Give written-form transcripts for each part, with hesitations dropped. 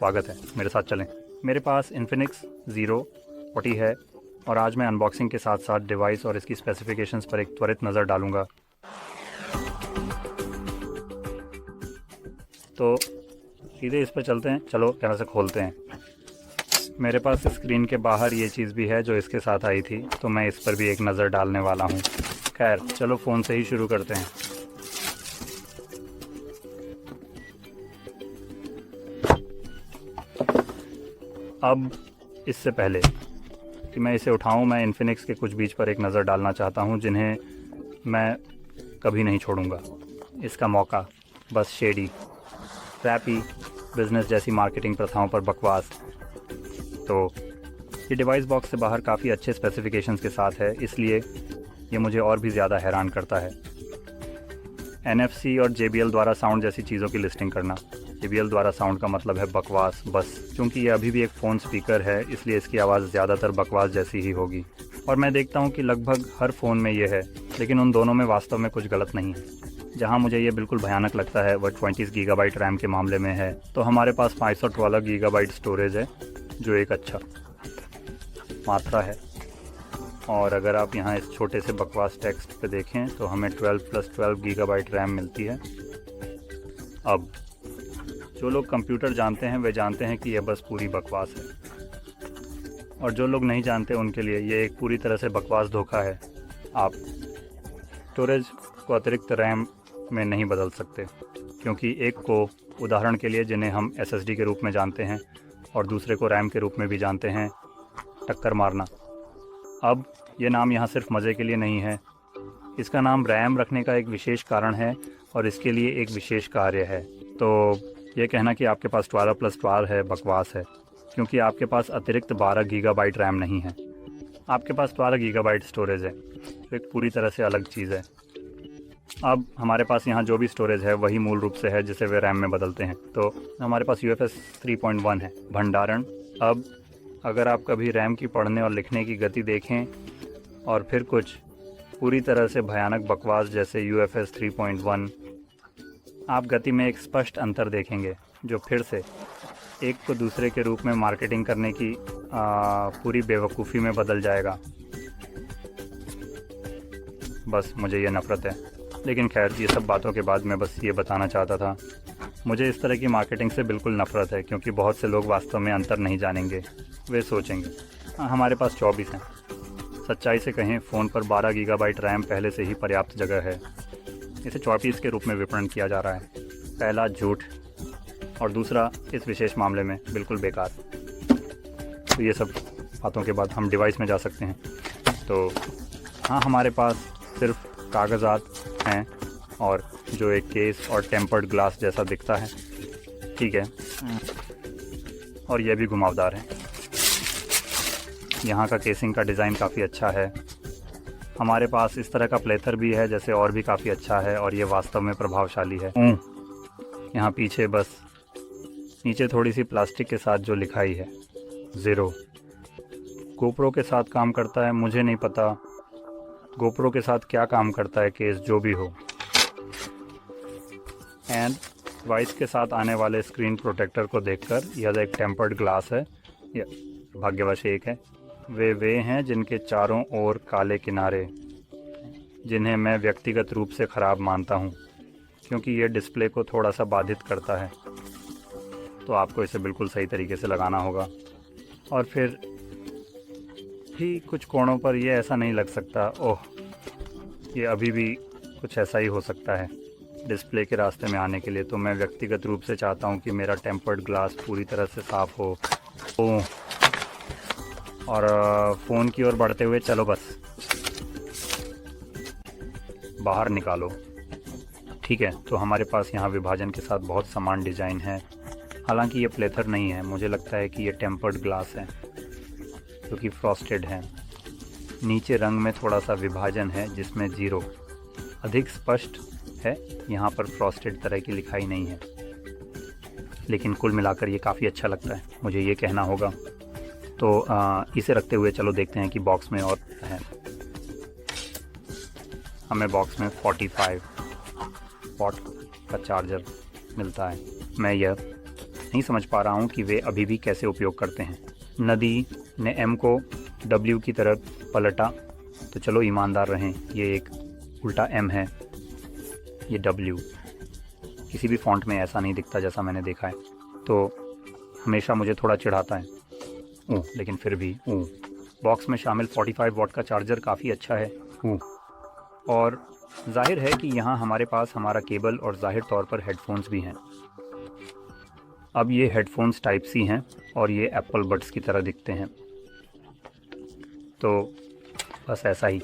स्वागत है, मेरे साथ चलें। मेरे पास इन्फिनिक्स ज़ीरो 40 है और आज मैं अनबॉक्सिंग के साथ साथ डिवाइस और इसकी स्पेसिफिकेशंस पर एक त्वरित नज़र डालूंगा। तो सीधे इस पर चलते हैं, चलो कैमरा से खोलते हैं। मेरे पास स्क्रीन के बाहर ये चीज़ भी है जो इसके साथ आई थी, तो मैं इस पर भी एक नज़र डालने वाला हूँ। खैर चलो फ़ोन से ही शुरू करते हैं। अब इससे पहले कि मैं इसे उठाऊं, मैं इन्फिनिक्स के कुछ बीच पर एक नज़र डालना चाहता हूं जिन्हें मैं कभी नहीं छोड़ूंगा। इसका मौका, बस शेडी, रैपी, बिज़नेस जैसी मार्केटिंग प्रथाओं पर बकवास। तो ये डिवाइस बॉक्स से बाहर काफ़ी अच्छे स्पेसिफिकेशंस के साथ है, इसलिए ये मुझे और भी ज़्यादा हैरान करता है। NFC और JBL द्वारा साउंड जैसी चीज़ों की लिस्टिंग करना। JBL द्वारा साउंड का मतलब है बकवास बस। क्योंकि ये अभी भी एक फ़ोन स्पीकर है, इसलिए इसकी आवाज़ ज़्यादातर बकवास जैसी ही होगी। और मैं देखता हूँ कि लगभग हर फ़ोन में ये है, लेकिन उन दोनों में वास्तव में कुछ गलत नहीं है। जहाँ मुझे ये बिल्कुल भयानक लगता है वह 20 GB रैम के मामले में है। तो हमारे पास 512 GB स्टोरेज है, जो एक अच्छा मात्रा है। और अगर आप यहाँ इस छोटे से बकवास टेक्स्ट पे देखें तो हमें 12+12 GB रैम मिलती है। अब जो लोग कंप्यूटर जानते हैं वे जानते हैं कि यह बस पूरी बकवास है, और जो लोग नहीं जानते उनके लिए ये एक पूरी तरह से बकवास धोखा है। आप स्टोरेज को अतिरिक्त रैम में नहीं बदल सकते, क्योंकि एक को, उदाहरण के लिए जिन्हें हम SSD के रूप में जानते हैं और दूसरे को रैम के रूप में भी जानते हैं, टक्कर मारना। अब ये नाम यहाँ सिर्फ मज़े के लिए नहीं है। इसका नाम रैम रखने का एक विशेष कारण है और इसके लिए एक विशेष कार्य है। तो ये कहना कि आपके पास 12+12 है बकवास है, क्योंकि आपके पास अतिरिक्त 12 GB रैम नहीं है। आपके पास 12 GB स्टोरेज है, तो एक पूरी तरह से अलग चीज़ है। अब हमारे पास यहाँ जो भी स्टोरेज है वही मूल रूप से है जिसे वे रैम में बदलते हैं। तो हमारे पास UFS 3.1 है भंडारण। अब अगर आप कभी रैम की पढ़ने और लिखने की गति देखें और फिर कुछ पूरी तरह से भयानक बकवास जैसे UFS 3.1, आप गति में एक स्पष्ट अंतर देखेंगे, जो फिर से एक को दूसरे के रूप में मार्केटिंग करने की पूरी बेवकूफ़ी में बदल जाएगा। बस मुझे ये नफ़रत है। लेकिन खैर, ये सब बातों के बाद मैं बस ये बताना चाहता था, मुझे इस तरह की मार्केटिंग से बिल्कुल नफ़रत है, क्योंकि बहुत से लोग वास्तव में अंतर नहीं जानेंगे। वे सोचेंगे हमारे पास 24 हैं। सच्चाई से कहें, फ़ोन पर 12 GB रैम पहले से ही पर्याप्त जगह है। इसे 24 के रूप में विपणन किया जा रहा है। पहला झूठ, और दूसरा इस विशेष मामले में बिल्कुल बेकार। तो ये सब बातों के बाद हम डिवाइस में जा सकते हैं। तो हाँ, हमारे पास सिर्फ कागज़ात हैं और जो एक केस और टेम्पर्ड ग्लास जैसा दिखता है, ठीक है, और यह भी घुमावदार है। यहाँ का केसिंग का डिज़ाइन काफ़ी अच्छा है। हमारे पास इस तरह का प्लेथर भी है जैसे और भी काफ़ी अच्छा है, और ये वास्तव में प्रभावशाली है। यहाँ पीछे बस नीचे थोड़ी सी प्लास्टिक के साथ जो लिखाई है ज़ीरो, गोप्रो के साथ काम करता है। मुझे नहीं पता गोप्रो के साथ क्या काम करता है केस, जो भी हो। एंड डिवाइस के साथ आने वाले स्क्रीन प्रोटेक्टर को देखकर यह एक टेम्पर्ड ग्लास है, यह भाग्यवश एक है। वे हैं जिनके चारों ओर काले किनारे, जिन्हें मैं व्यक्तिगत रूप से ख़राब मानता हूँ, क्योंकि ये डिस्प्ले को थोड़ा सा बाधित करता है। तो आपको इसे बिल्कुल सही तरीके से लगाना होगा। और फिर भी कुछ कोणों पर यह ऐसा नहीं लग सकता, ओह, ये अभी भी कुछ ऐसा ही हो सकता है डिस्प्ले के रास्ते में आने के लिए। तो मैं व्यक्तिगत रूप से चाहता हूँ कि मेरा टेम्पर्ड ग्लास पूरी तरह से साफ़ हो। और फ़ोन की ओर बढ़ते हुए चलो, बस बाहर निकालो, ठीक है। तो हमारे पास यहाँ विभाजन के साथ बहुत समान डिज़ाइन है। हालांकि ये प्लेथर नहीं है, मुझे लगता है कि ये टेम्पर्ड ग्लास है जो कि फ्रॉस्टेड है। नीचे रंग में थोड़ा सा विभाजन है जिसमें ज़ीरो अधिक स्पष्ट है। यहाँ पर फ्रॉस्टेड तरह की लिखाई नहीं है, लेकिन कुल मिलाकर ये काफ़ी अच्छा लगता है, मुझे ये कहना होगा। तो इसे रखते हुए चलो देखते हैं कि बॉक्स में और है। हमें बॉक्स में 45 वॉट का चार्जर मिलता है। मैं यह नहीं समझ पा रहा हूँ कि वे अभी भी कैसे उपयोग करते हैं। नदी ने M को W की तरफ पलटा, तो चलो ईमानदार रहें, ये एक उल्टा M है, ये W। किसी भी फॉन्ट में ऐसा नहीं दिखता जैसा मैंने देखा है, तो हमेशा मुझे थोड़ा चिढ़ाता है। लेकिन फिर भी बॉक्स में शामिल 45 वॉट का चार्जर काफ़ी अच्छा है। और जाहिर है कि यहाँ हमारे पास हमारा केबल और जाहिर तौर पर हेडफोन्स भी हैं। अब ये हेडफोन्स टाइप सी हैं और ये एप्पल बड्स की तरह दिखते हैं। तो बस ऐसा ही,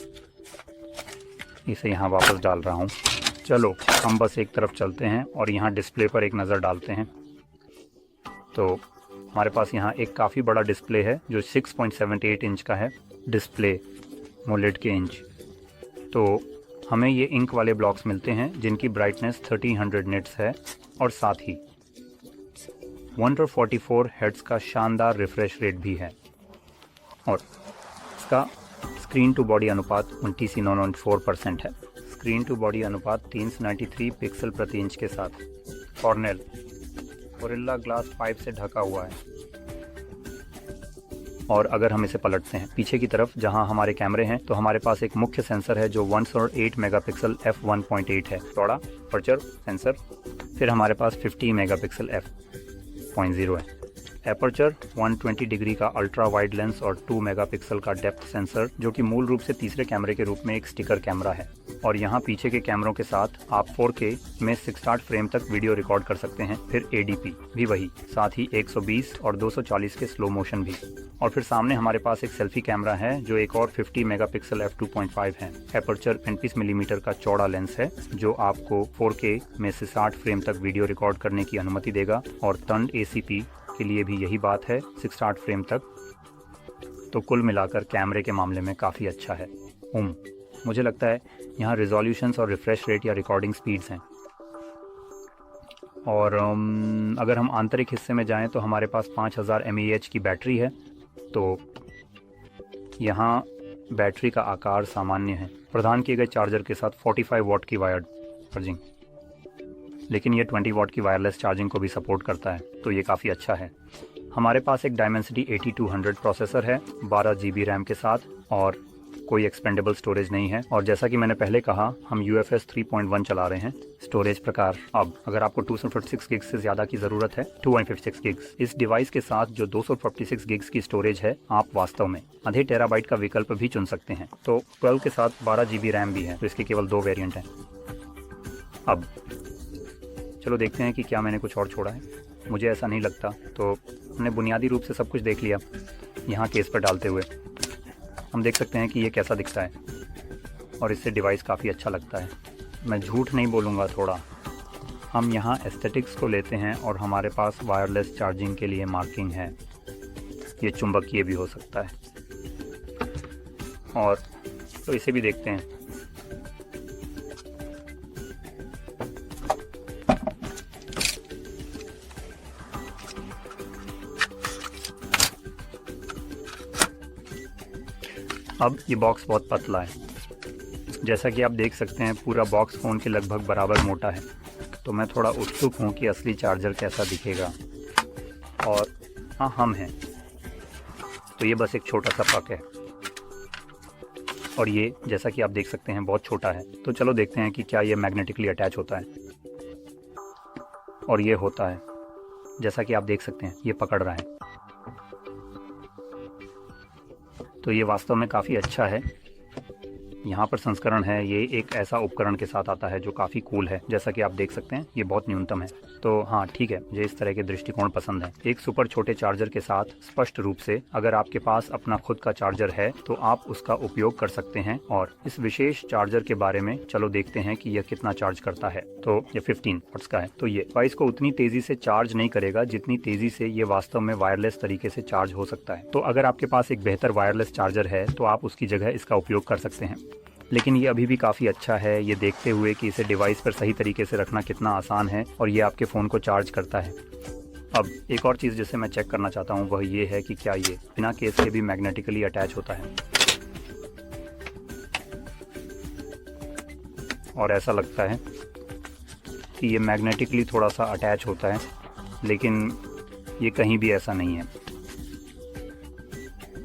इसे यहाँ वापस डाल रहा हूँ। चलो हम बस एक तरफ चलते हैं और यहाँ डिस्प्ले पर एक नज़र डालते हैं। तो हमारे पास यहाँ एक काफ़ी बड़ा डिस्प्ले है जो 6.78 इंच का है डिस्प्ले, मोलेड के इंच। तो हमें ये इंक वाले ब्लॉक्स मिलते हैं जिनकी ब्राइटनेस 1300 निट्स है और साथ ही 144 हर्ट्ज का शानदार रिफ्रेश रेट भी है। और इसका स्क्रीन टू बॉडी अनुपात 29.4% है। स्क्रीन टू बॉडी अनुपात 393 पिक्सल प्रति इंच के साथ कॉर्नेल गोरिल्ला ग्लास 5 से ढका हुआ है। और अगर हम इसे पलटते हैं पीछे की तरफ जहां हमारे कैमरे हैं, तो हमारे पास एक मुख्य सेंसर है जो 108 मेगापिक्सल f1.8 है, चौड़ा अपर्चर सेंसर। फिर हमारे पास 50 मेगापिक्सल f0.0 है, एपर्चर 120 डिग्री का अल्ट्रा वाइड लेंस और 2 मेगापिक्सल का डेप्थ सेंसर, जो कि मूल रूप से तीसरे कैमरे के रूप में एक स्टिकर कैमरा है। और यहाँ पीछे के कैमरों के साथ आप 4K में 60 फ्रेम तक वीडियो रिकॉर्ड कर सकते हैं। फिर ADP भी वही, साथ ही 120 और 240 के स्लो मोशन भी। और फिर सामने हमारे पास एक सेल्फी कैमरा है जो एक और 50 मेगापिक्सल f2.5 है। एपर्चर 35 मिलीमीटर का चौड़ा लेंस है जो आपको 4K में 60 फ्रेम तक वीडियो रिकॉर्ड करने की अनुमति देगा। और तंड ACP के लिए भी यही बात है, 60 फ्रेम तक। तो कुल मिलाकर कैमरे के मामले में काफ़ी अच्छा है। मुझे लगता है यहाँ रिजोल्यूशंस और रिफ्रेश रेट या रिकॉर्डिंग स्पीड्स हैं। और अगर हम आंतरिक हिस्से में जाएं तो हमारे पास 5000 mAh की बैटरी है। तो यहाँ बैटरी का आकार सामान्य है। प्रदान किए गए चार्जर के साथ 45 वॉट की वायर्ड चार्जिंग, लेकिन ये 20 वॉट की वायरलेस चार्जिंग को भी सपोर्ट करता है, तो ये काफ़ी अच्छा है। हमारे पास एक डायमेंसिटी 8200 प्रोसेसर है 12 GB रैम के साथ, और कोई एक्सपेंडेबल स्टोरेज नहीं है। और जैसा कि मैंने पहले कहा, हम UFS 3.1 चला रहे हैं। स्टोरेज प्रकार, अब अगर आपको 256 गिग्स से ज़्यादा की ज़रूरत है, 256 गिग्स। इस डिवाइस के साथ जो 256 गिग्स की स्टोरेज है, आप वास्तव में आधे टेराबाइट का विकल्प भी चुन सकते हैं। तो 12 के साथ 12 GB रैम भी है, तो इसके केवल 2 वेरिएंट हैं। अब चलो देखते हैं कि क्या मैंने कुछ और छोड़ा है। मुझे ऐसा नहीं लगता। तो हमने बुनियादी रूप से सब कुछ देख लिया। यहाँ केस पर डालते हुए हम देख सकते हैं कि ये कैसा दिखता है, और इससे डिवाइस काफ़ी अच्छा लगता है। मैं झूठ नहीं बोलूँगा थोड़ा। हम यहाँ एस्थेटिक्स को लेते हैं और हमारे पास वायरलेस चार्जिंग के लिए मार्किंग है। ये चुंबकीय भी हो सकता है। और तो इसे भी देखते हैं। अब ये बॉक्स बहुत पतला है, जैसा कि आप देख सकते हैं। पूरा बॉक्स फ़ोन के लगभग बराबर मोटा है। तो मैं थोड़ा उत्सुक हूँ कि असली चार्जर कैसा दिखेगा। और हाँ, हम हैं। तो ये बस एक छोटा सा पक है, और ये जैसा कि आप देख सकते हैं बहुत छोटा है। तो चलो देखते हैं कि क्या ये मैग्नेटिकली अटैच होता है। और ये होता है, जैसा कि आप देख सकते हैं, ये पकड़ रहा है। तो ये वास्तव में काफ़ी अच्छा है। यहाँ पर संस्करण है, ये एक ऐसा उपकरण के साथ आता है जो काफ़ी कूल है। जैसा कि आप देख सकते हैं, ये बहुत न्यूनतम है। तो हाँ, ठीक है, मुझे इस तरह के दृष्टिकोण पसंद है। एक सुपर छोटे चार्जर के साथ स्पष्ट रूप से, अगर आपके पास अपना खुद का चार्जर है तो आप उसका उपयोग कर सकते हैं। और इस विशेष चार्जर के बारे में चलो देखते हैं कि यह कितना चार्ज करता है। तो ये 15 वॉट्स का है। तो ये डिवाइस को उतनी तेज़ी से चार्ज नहीं करेगा जितनी तेज़ी से ये वास्तव में वायरलेस तरीके से चार्ज हो सकता है। तो अगर आपके पास एक बेहतर वायरलेस चार्जर है तो आप उसकी जगह इसका उपयोग कर सकते हैं। लेकिन ये अभी भी काफ़ी अच्छा है, ये देखते हुए कि इसे डिवाइस पर सही तरीके से रखना कितना आसान है, और ये आपके फ़ोन को चार्ज करता है। अब एक और चीज़ जिसे मैं चेक करना चाहता हूँ वह ये है कि क्या ये बिना केस के भी मैग्नेटिकली अटैच होता है। और ऐसा लगता है कि ये मैग्नेटिकली थोड़ा सा अटैच होता है, लेकिन ये कहीं भी ऐसा नहीं है।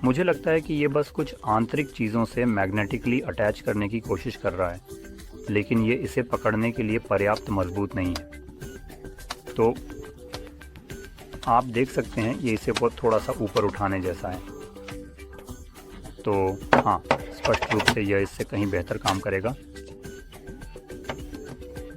मुझे लगता है कि ये बस कुछ आंतरिक चीज़ों से मैग्नेटिकली अटैच करने की कोशिश कर रहा है, लेकिन ये इसे पकड़ने के लिए पर्याप्त मजबूत नहीं है। तो आप देख सकते हैं ये इसे बहुत थोड़ा सा ऊपर उठाने जैसा है। तो हाँ, स्पष्ट रूप से यह इससे कहीं बेहतर काम करेगा।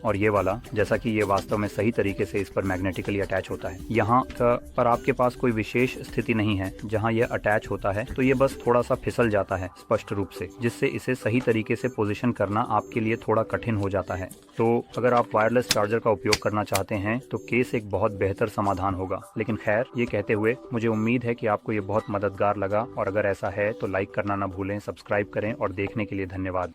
और ये वाला, जैसा कि ये वास्तव में सही तरीके से इस पर मैग्नेटिकली अटैच होता है। यहाँ पर आपके पास कोई विशेष स्थिति नहीं है जहाँ यह अटैच होता है, तो ये बस थोड़ा सा फिसल जाता है स्पष्ट रूप से, जिससे इसे सही तरीके से पोजीशन करना आपके लिए थोड़ा कठिन हो जाता है। तो अगर आप वायरलेस चार्जर का उपयोग करना चाहते हैं तो केस एक बहुत बेहतर समाधान होगा। लेकिन खैर, ये कहते हुए मुझे उम्मीद है कि आपको ये बहुत मददगार लगा, और अगर ऐसा है तो लाइक करना ना भूलें, सब्सक्राइब करें, और देखने के लिए धन्यवाद।